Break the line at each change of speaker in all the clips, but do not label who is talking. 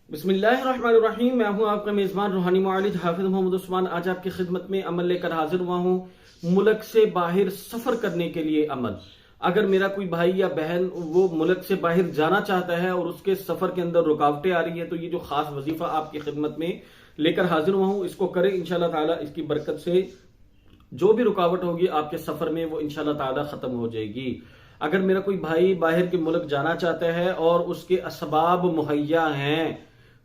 बिस्मिल्लाहिर्रहमानिर्रहीम। मैं हूं आपका मेजबान रूहानी मुआलिज हाफिज मोहम्मद उस्मान। आज आपकी खिदमत में अमल लेकर हाजिर हुआ हूं। मुल्क से बाहर सफर करने के लिए अमल। अगर मेरा कोई भाई या बहन वो मुल्क से बाहर जाना चाहता है और उसके सफर के अंदर रुकावटें आ रही है, तो ये जो खास वजीफा आपकी खिदमत में लेकर हाजिर हुआ हूं, इसको करें। इंशाल्लाह ताला इसकी बरकत से जो भी रुकावट होगी आपके सफर में वो इंशाल्लाह ताला खत्म हो जाएगी। अगर मेरा कोई भाई बाहर के मुल्क जाना चाहता है और उसके असबाब मुहैया हैं,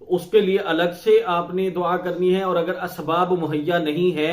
उसके लिए अलग से आपने दुआ करनी है। और अगर असबाब मुहैया नहीं है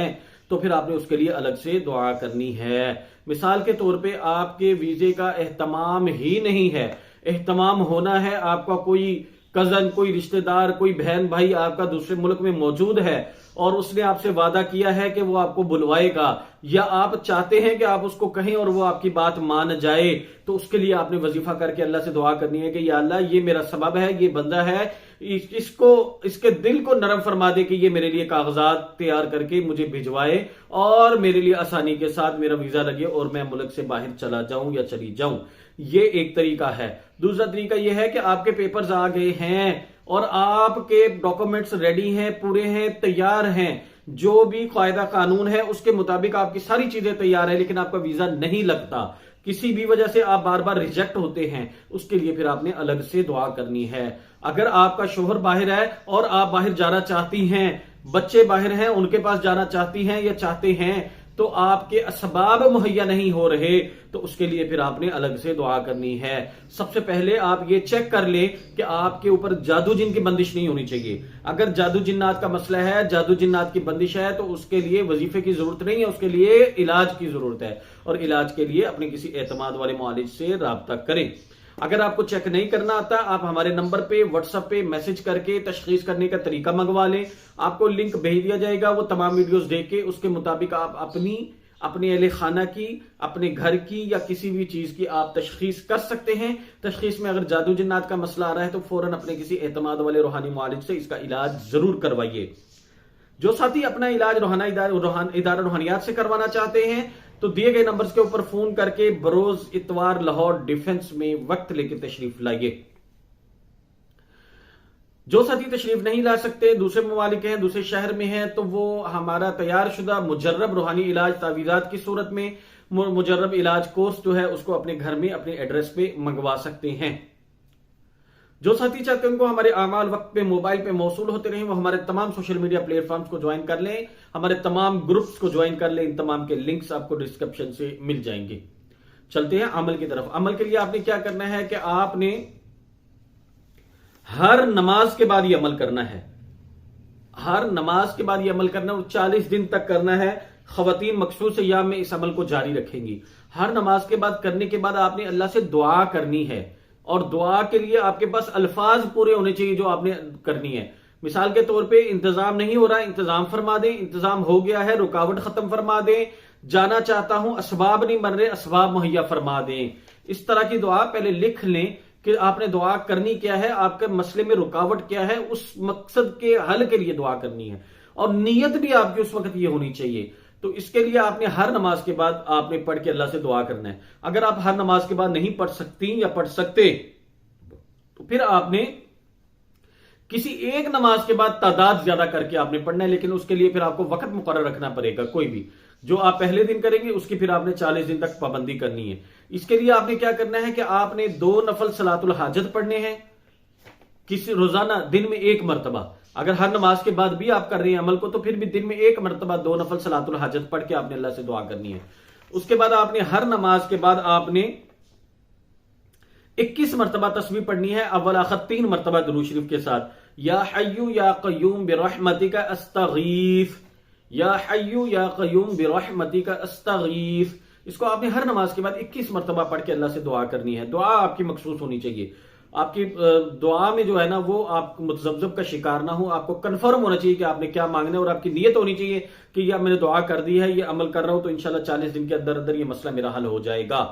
तो फिर आपने उसके लिए अलग से दुआ करनी है। मिसाल के तौर पे आपके वीजे का एहतमाम ही नहीं है, एहतमाम होना है, आपका कोई कजन, कोई रिश्तेदार, कोई बहन भाई आपका दूसरे मुल्क में मौजूद है और उसने आपसे वादा किया है कि वो आपको बुलवाएगा, या आप चाहते हैं कि आप उसको कहें और वो आपकी बात मान जाए, तो उसके लिए आपने वजीफा करके अल्लाह से दुआ करनी है कि या अल्लाह, ये मेरा सबब है, ये बंदा है, इसके दिल को नरम फरमा दे कि ये मेरे लिए कागजात तैयार करके मुझे भिजवाए और मेरे लिए आसानी के साथ मेरा वीजा लगे और मैं मुल्क से बाहर चला जाऊं या चली जाऊं। ये एक तरीका है। दूसरा तरीका यह है कि आपके पेपर्स आ गए हैं और आपके डॉक्यूमेंट्स रेडी हैं, पूरे हैं, तैयार हैं, जो भी कायदा कानून है उसके मुताबिक आपकी सारी चीजें तैयार है, लेकिन आपका वीजा नहीं लगता, किसी भी वजह से आप बार बार रिजेक्ट होते हैं, उसके लिए फिर आपने अलग से दुआ करनी है। अगर आपका शोहर बाहर है और आप बाहर जाना चाहती हैं, बच्चे बाहर हैं, उनके पास जाना चाहती हैं या चाहते हैं, तो आपके असबाब मुहैया नहीं हो रहे, तो उसके लिए फिर आपने अलग से दुआ करनी है। सबसे पहले आप ये चेक कर ले कि आपके ऊपर जादू जिन की बंदिश नहीं होनी चाहिए। अगर जादू जिन्नात का मसला है, जादू जिन्नात की बंदिश है, तो उसके लिए वजीफे की जरूरत नहीं है, उसके लिए इलाज की जरूरत है। और इलाज के लिए अपने किसी एतमाद वाले मुआलिज से राब्ता करें। अगर आपको चेक नहीं करना आता, आप हमारे नंबर पे व्हाट्सएप पे मैसेज करके तशखीस करने का तरीका मंगवा लें। आपको लिंक भेज दिया जाएगा, वो तमाम वीडियोस देख के उसके मुताबिक आप अपने अहले खाना की, अपने घर की या किसी भी चीज की आप तशखीस कर सकते हैं। तशखीस में अगर जादू जिन्नात का मसला आ रहा है तो फौरन अपने किसी एतमाद वाले रूहानी मुआलिज से इसका इलाज जरूर करवाइए। जो साथी अपना इलाज इदारा रूहानियात से करवाना चाहते हैं तो दिए गए नंबर्स के ऊपर फोन करके बरोज इतवार लाहौर डिफेंस में वक्त लेके तशरीफ लाइए। जो साथी तशरीफ नहीं ला सकते, दूसरे ममालिक हैं, दूसरे शहर में हैं, तो वो हमारा तैयार शुदा मुजर्रब रूहानी इलाज तावीज़ात की सूरत में मुजर्रब इलाज कोर्स जो है उसको अपने घर में अपने एड्रेस पे मंगवा सकते हैं। जो साथी चाहते हैं उनको हमारे आमाल वक्त पे मोबाइल पे मौसूल होते रहे, वो हमारे तमाम सोशल मीडिया प्लेटफॉर्म्स को ज्वाइन कर लें, हमारे तमाम ग्रुप्स को ज्वाइन कर लें। इन तमाम के लिंक्स आपको डिस्क्रिप्शन से मिल जाएंगे। चलते हैं अमल की तरफ। अमल के लिए आपने क्या करना है कि आपने हर नमाज के बाद ये अमल करना है। हर नमाज के बाद ये अमल करना और 40 दिन तक करना है। खवातीन मखसूस अय्याम में इस अमल को जारी रखेंगी। हर नमाज के बाद करने के बाद आपने अल्लाह से दुआ करनी है और दुआ के लिए आपके पास अल्फाज पूरे होने चाहिए जो आपने करनी है। मिसाल के तौर पे इंतजाम नहीं हो रहा, इंतजाम फरमा दें। इंतजाम हो गया है, रुकावट खत्म फरमा दें। जाना चाहता हूं, असबाब नहीं बन रहे, असबाब मुहैया फरमा दें। इस तरह की दुआ पहले लिख लें कि आपने दुआ करनी क्या है, आपके मसले में रुकावट क्या है, उस मकसद के हल के लिए दुआ करनी है। और नीयत भी आपकी उस वक्त ये होनी चाहिए। तो इसके लिए आपने हर नमाज के बाद आपने पढ़ के अल्लाह से दुआ करना है। अगर आप हर नमाज के बाद नहीं पढ़ सकती या पढ़ सकते तो फिर आपने किसी एक नमाज के बाद तादाद ज्यादा करके आपने पढ़ना है, लेकिन उसके लिए फिर आपको वक्त मुकर्रर रखना पड़ेगा। कोई भी जो आप पहले दिन करेंगे उसकी फिर आपने 40 दिन तक पाबंदी करनी है। इसके लिए आपने क्या करना है कि आपने 2 नफल सलातुल हाजत पढ़ने हैं किसी रोजाना, दिन में 1 मरतबा। अगर हर नमाज के बाद भी आप कर रहे हैं अमल को, तो फिर भी दिन में 1 मरतबा 2 नफल सलातुल हाजत पढ़ के आपने अल्लाह से दुआ करनी है। उसके बाद आपने हर नमाज के बाद आपने 21 मरतबा तस्बीह पढ़नी है, अव्वल आखिर 3 मरतबा दुरूद शरीफ के साथ। या हय्यू या क़य्यूम बिरहमतिका अस्तगीथ, या हय्यू या क़य्यूम बिरहमतिका अस्तगीथ। इसको आपने हर नमाज के बाद 21 मरतबा पढ़ के अल्लाह से दुआ करनी है। दुआ आपकी मखसूस होनी चाहिए। आपकी दुआ में जो है ना वो आप मुतज़ब्ज़ब का शिकार ना हो। आपको कंफर्म होना चाहिए कि आपने क्या मांगना है और आपकी नीयत होनी चाहिए कि या मैंने दुआ कर दी है, ये अमल कर रहा हूं, तो इंशाल्लाह 40 दिन के अंदर अंदर ये मसला मेरा हल हो जाएगा।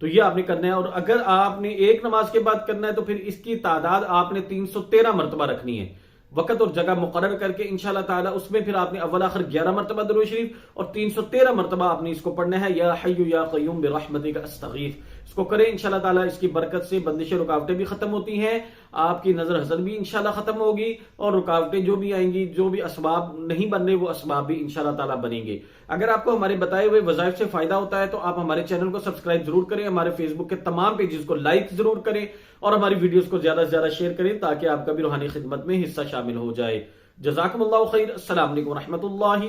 तो ये आपने करना है। और अगर आपने एक नमाज के बाद करना है तो फिर इसकी तादाद आपने 313 मरतबा रखनी है। वक्त और जगह मुकर्रर करके इंशाल्लाह ताला उसमें फिर आपने अव्वल आखिर 11 मरतबा दुरूद शरीफ और 313 मरतबा आपने इसको पढ़ना है। या हय्यू या क़य्यूम बिरहमतिका अस्तगीथ। इसको करें इंशाल्लाह ताला। इसकी बरकत से बंदिशें रुकावटें भी खत्म होती हैं, आपकी नजर हसद भी इंशाल्लाह खत्म होगी, और रुकावटें जो भी आएंगी, जो भी असबाब नहीं बन रहे, वो असबाब भी इंशाल्लाह ताला बनेंगे। अगर आपको हमारे बताए हुए वज़ाइफ से फायदा होता है तो आप हमारे चैनल को सब्सक्राइब जरूर करें, हमारे फेसबुक के तमाम पेजेस को लाइक जरूर करें, और हमारी वीडियोस को ज्यादा से ज्यादा शेयर करें ताकि आपका भी रूहानी खिदमत में हिस्सा शामिल हो जाए। जज़ाकुमुल्लाहु खैर। अस्सलाम वालेकुम रहमतुल्लाहि।